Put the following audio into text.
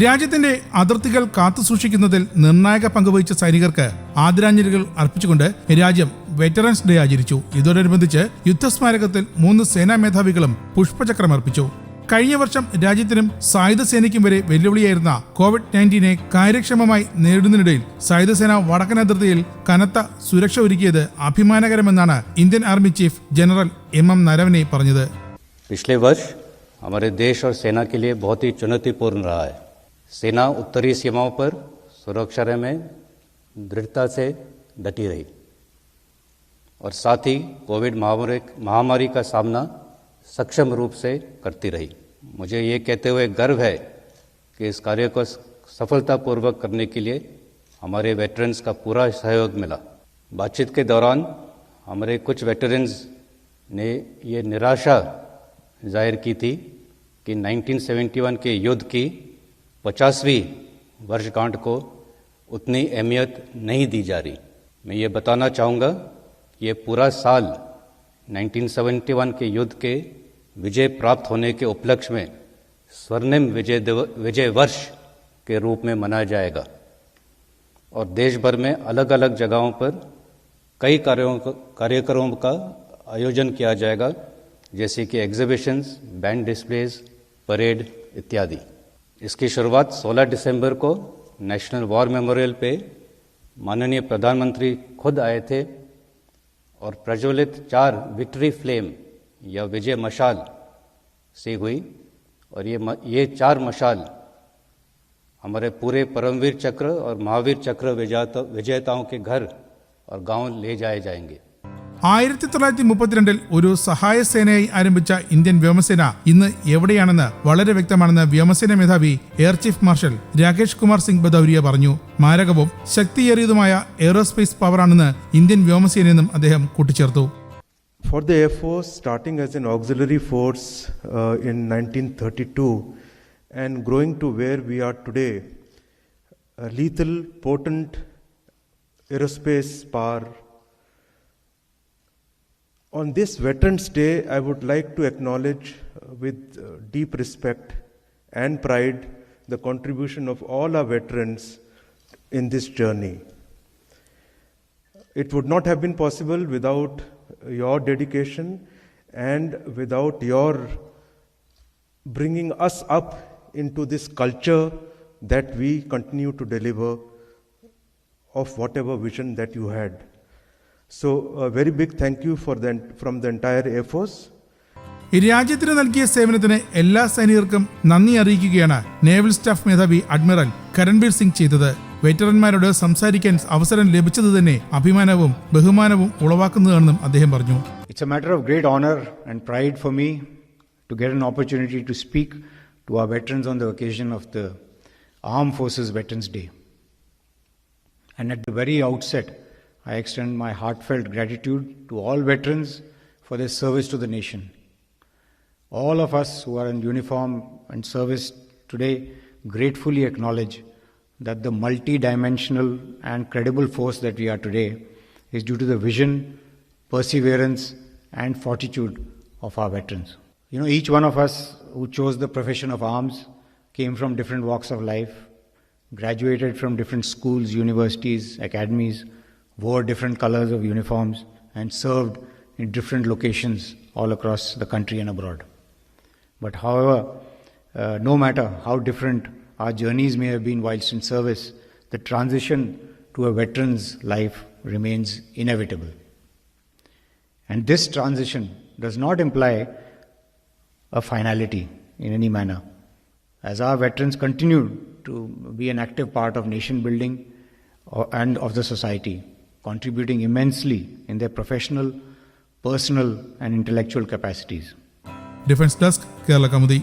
രാജ്യത്തിന്റെ അതിർത്തികൾ കാത്തുസൂക്ഷിക്കുന്നതിൽ നിർണായക പങ്കുവഹിച്ച സൈനികർക്ക് ആദരാഞ്ജലികൾ അർപ്പിച്ചുകൊണ്ട് രാജ്യം വെറ്ററൻസ് ഡേ ആചരിച്ചു. ഇതോടനുബന്ധിച്ച് യുദ്ധസ്മാരകത്തിൽ 3 സേനാ മേധാവികളും പുഷ്പചക്രം അർപ്പിച്ചു. കഴിഞ്ഞ വർഷം രാജ്യത്തിനും സായുധ സേനയ്ക്കും വരെ വെല്ലുവിളിയായിരുന്ന കോവിഡ്-19 കാര്യക്ഷമമായി നേരിടുന്നതിനിടയിൽ സായുധസേന വടക്കൻ അതിർത്തിയിൽ കനത്ത സുരക്ഷ ഒരുക്കിയത് അഭിമാനകരമെന്നാണ് Indian army chief general MM Naravane പറഞ്ഞത്. पिछले वर्ष हमारे देश और सेना के लिए बहुत ही चुनौतीपूर्ण रहा है. सेना उत्तरी सीमाओं पर सुरक्षा में दृढ़ता से डटी रही और साथ ही कोविड महामारी का सामना सक्षम रूप से करती रही. मुझे ये कहते हुए गर्व है कि इस कार्य को सफलतापूर्वक करने के लिए हमारे वेटरन्स का पूरा सहयोग मिला. बातचीत के दौरान हमारे कुछ वेटरन्स ने ये निराशा जाहिर की थी कि 1971 के युद्ध की 50वीं वर्षगांठ को उतनी अहमियत नहीं दी जा रही. मैं ये बताना चाहूँगा कि ये पूरा साल 1971 के युद्ध के विजय प्राप्त होने के उपलक्ष्य में स्वर्णिम विजय वर्ष के रूप में मनाया जाएगा और देश भर में अलग अलग जगहों पर कई कार्यक्रमों का आयोजन किया जाएगा, जैसे कि एग्जीबिशंस, बैंड डिस्प्लेज, परेड इत्यादि. इसकी शुरुआत 16 दिसंबर को नेशनल वॉर मेमोरियल पे माननीय प्रधानमंत्री खुद आए थे और प्रज्वलित 4 विक्ट्री फ्लेम या विजय मशाल से हुई और ये 4 मशाल हमारे पूरे परमवीर चक्र और महावीर चक्र विजेताओं के घर और गांव ले जाए जाएंगे. 1932 ഒരു സഹായ സേനയായി ആരംഭിച്ച ഇന്ത്യൻ വ്യോമസേന ഇന്ന് എവിടെയാണെന്ന് വളരെ വ്യക്തമാണെന്ന് വ്യോമസേന മേധാവി air chief marshal Rakesh Kumar Singh Bhadauria പറഞ്ഞു. മാരകവും ശക്തിയേറിയതുമായ എയ്റോസ്പേസ് പവറാണെന്ന് ഇന്ത്യൻ വ്യോമസേനയെന്നും അദ്ദേഹം കൂട്ടിച്ചേർത്തു. For the Air Force, starting as an auxiliary force in 1932 and growing to where we are today, a lethal, potent aerospace power. On this Veterans Day, I would like to acknowledge with deep respect and pride the contribution of all our veterans in this journey. It would not have been possible without your dedication and without your bringing us up into this culture that we continue to deliver of whatever vision that you had. So a very big thank you from the entire Air Force. രാജ്യത്തിന് നൽകിയ സേവനത്തിന് എല്ലാ സൈനികർക്കും നന്ദി അറിയിക്കുകയാണ് naval staff മേധാവി admiral Karambir Singh ചെയ്തത്. വെറ്ററന്മാരോട് സംസാരിക്കാൻ അവസരം ലഭിച്ചത് തന്നെ അഭിമാനവും ബഹുമാനവും ഉളവാക്കുന്നതാണെന്നും അദ്ദേഹം പറഞ്ഞു. It's a matter of great honor and pride for me to get an opportunity to speak to our veterans on the occasion of the Armed Forces Veterans Day. And at the very outset, I extend my heartfelt gratitude to all veterans for their service to the nation. All of us who are in uniform and service today gratefully acknowledge that the multi-dimensional and credible force that we are today is due to the vision, perseverance and fortitude of our veterans. You know, each one of us who chose the profession of arms came from different walks of life, graduated from different schools, universities, academies, wore different colors of uniforms and served in different locations all across the country and abroad. But however, no matter how different our journeys may have been whilst in service, the transition to a veteran's life remains inevitable. And this transition does not imply a finality in any manner. As our veterans continue to be an active part of nation building and of the society, contributing immensely in their professional, personal and intellectual capacities. Defense Desk, Kerala Kamudy.